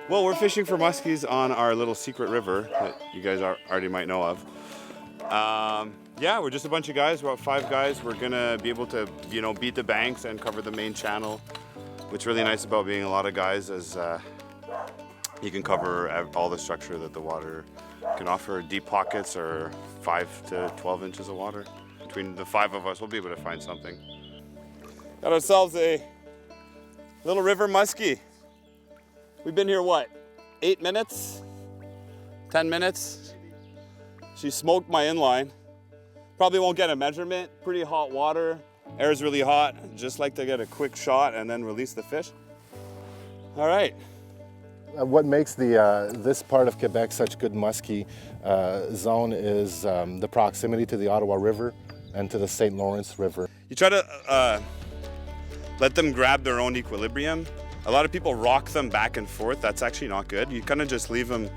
Well, we're fishing for muskies on our little secret river that you guys already might know of. Yeah, we're just a bunch of guys, about 5 guys. We're gonna be able to, beat the banks and cover the main channel. What's really nice about being a lot of guys is you can cover all the structure that the water can offer. Deep pockets or 5 to 12 inches of water. Between the 5 of us, we'll be able to find something. Got ourselves a little river muskie. We've been here, what, 8 minutes? 10 minutes? She smoked my inline. Probably won't get a measurement. Pretty hot water. Air's really hot. Just like to get a quick shot and then release the fish. All right. What makes this part of Quebec such good muskie zone is the proximity to the Ottawa River and to the St. Lawrence River. You try to let them grab their own equilibrium. A lot of people rock them back and forth. That's actually not good. You kind of just leave them,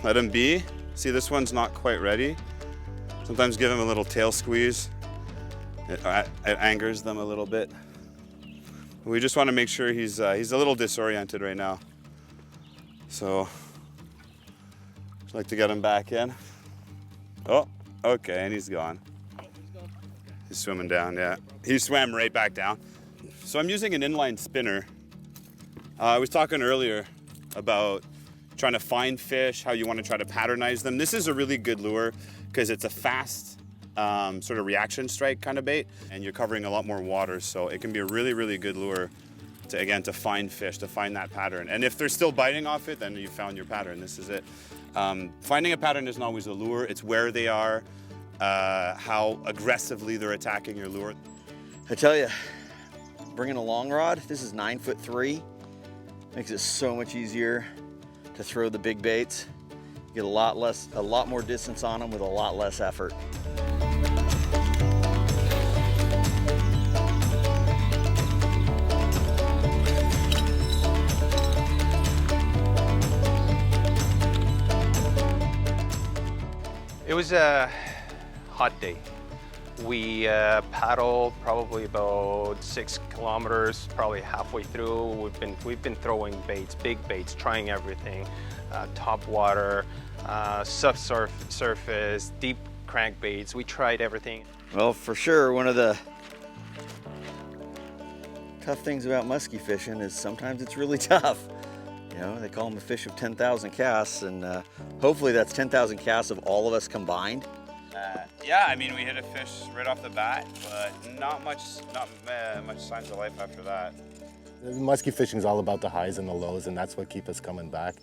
let them be. See, this one's not quite ready. Sometimes give them a little tail squeeze. It angers them a little bit. We just want to make sure he's a little disoriented right now. So, just like to get him back in. Oh, okay, and he's gone. He's swimming down, yeah. He swam right back down. So I'm using an inline spinner. I was talking earlier about trying to find fish, how you want to try to patternize them. This is a really good lure because it's a fast sort of reaction strike kind of bait, and you're covering a lot more water, so it can be a really, really good lure to find fish, to find that pattern. And if they're still biting off it, then you found your pattern. This is it. Finding a pattern isn't always a lure. It's where they are, how aggressively they're attacking your lure. I tell you, bringing a long rod, this is 9'3", makes it so much easier to throw the big baits. You get a lot more distance on them with a lot less effort. It was a hot day. We paddled probably about 6 kilometers, probably halfway through. We've been throwing baits, big baits, trying everything, top water, subsurface, deep crankbaits. We tried everything. Well, for sure, one of the tough things about musky fishing is sometimes it's really tough. They call them a fish of 10,000 casts, and hopefully that's 10,000 casts of all of us combined. Yeah, I mean, we hit a fish right off the bat, but not much signs of life after that. Musky fishing is all about the highs and the lows, and that's what keeps us coming back.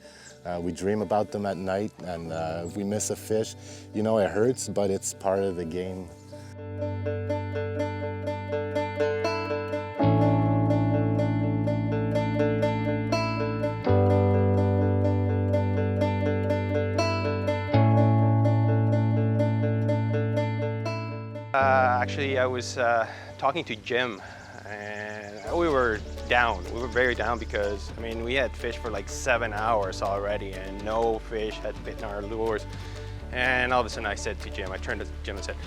We dream about them at night, and if we miss a fish, it hurts, but it's part of the game. Actually, I was talking to Jim, and we were down. We were very down because, we had fished for like 7 hours already, and no fish had bitten our lures. And all of a sudden I said to Jim, I turned to Jim and said,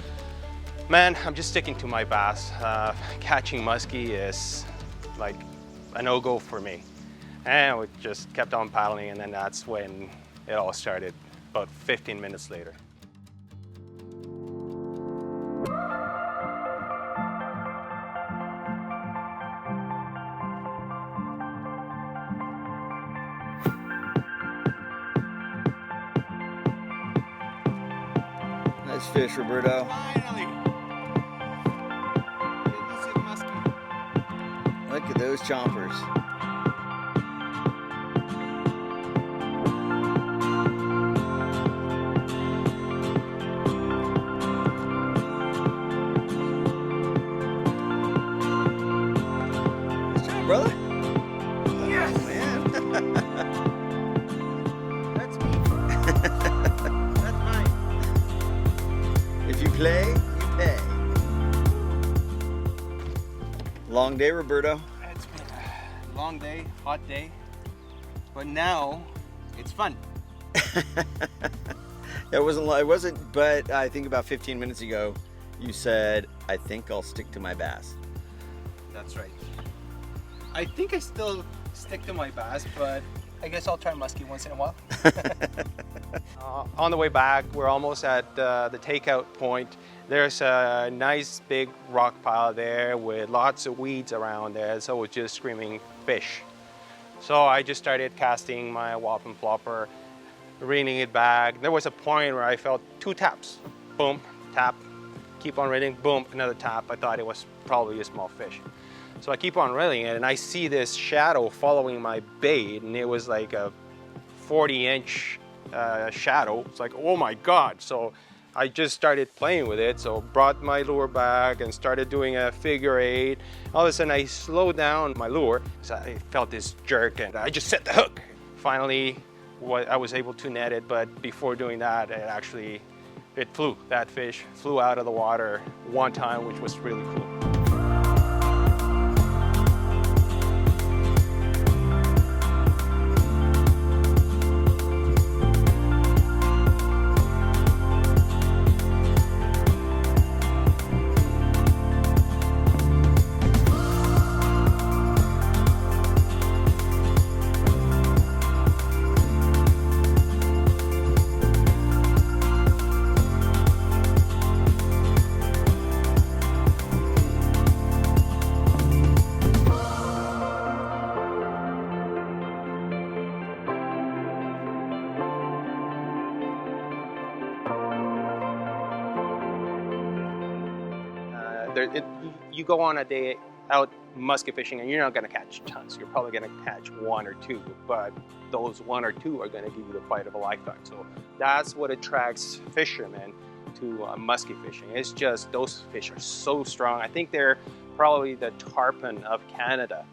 man, I'm just sticking to my bass. Catching muskie is like a no-go for me. And we just kept on paddling, and then that's when it all started, about 15 minutes later. Nice fish, Roberto. Finally! Look at those chompers. Nice job, brother. Yes, man. That's me. That's mine. If you play, you pay. Long day, Roberto. It's been a long day, hot day, but now it's fun. It wasn't, but I think about 15 minutes ago, you said, I think I'll stick to my bass. That's right. I think I still stick to my bass, but I guess I'll try musky once in a while. On the way back, we're almost at the takeout point. There's a nice big rock pile there with lots of weeds around there, so it's just screaming fish. So I just started casting my whopping flopper, reeling it back. There was a point where I felt 2 taps. Boom, tap, keep on reeling, boom, another tap. I thought it was probably a small fish. So I keep on reeling it and I see this shadow following my bait, and it was like a 40-inch shadow. It's like, oh my God. So I just started playing with it. So brought my lure back and started doing a figure 8. All of a sudden I slowed down my lure. So I felt this jerk and I just set the hook. Finally, I was able to net it, but before doing that, it flew. That fish flew out of the water one time, which was really cool. You go on a day out musky fishing and you're not going to catch tons. You're probably going to catch 1 or 2, but those 1 or 2 are going to give you the fight of a lifetime. So that's what attracts fishermen to musky fishing. It's just those fish are so strong. I think they're probably the tarpon of Canada,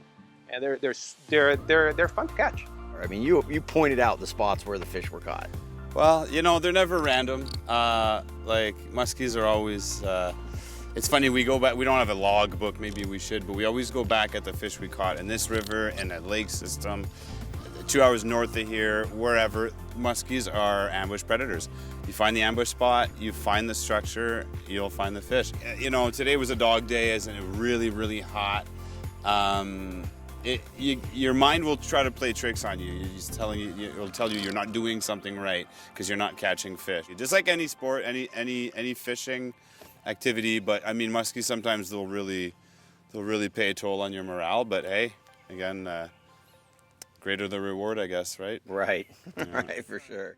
and they're fun to catch. I mean, you pointed out the spots where the fish were caught. Well, you know, they're never random. Like muskies are always. It's funny, we go back, we don't have a log book, maybe we should, but we always go back at the fish we caught in this river, in a lake system, 2 hours north of here, wherever. Muskies are ambush predators. You find the ambush spot, you find the structure, you'll find the fish. You know, today was a dog day, as in really, really hot. Your mind will try to play tricks on you. It'll tell you you're not doing something right because you're not catching fish. Just like any sport, any fishing activity, but I mean, muskies sometimes they'll really pay a toll on your morale. But hey, again, greater the reward, I guess, right? Right, Yeah. right, for sure.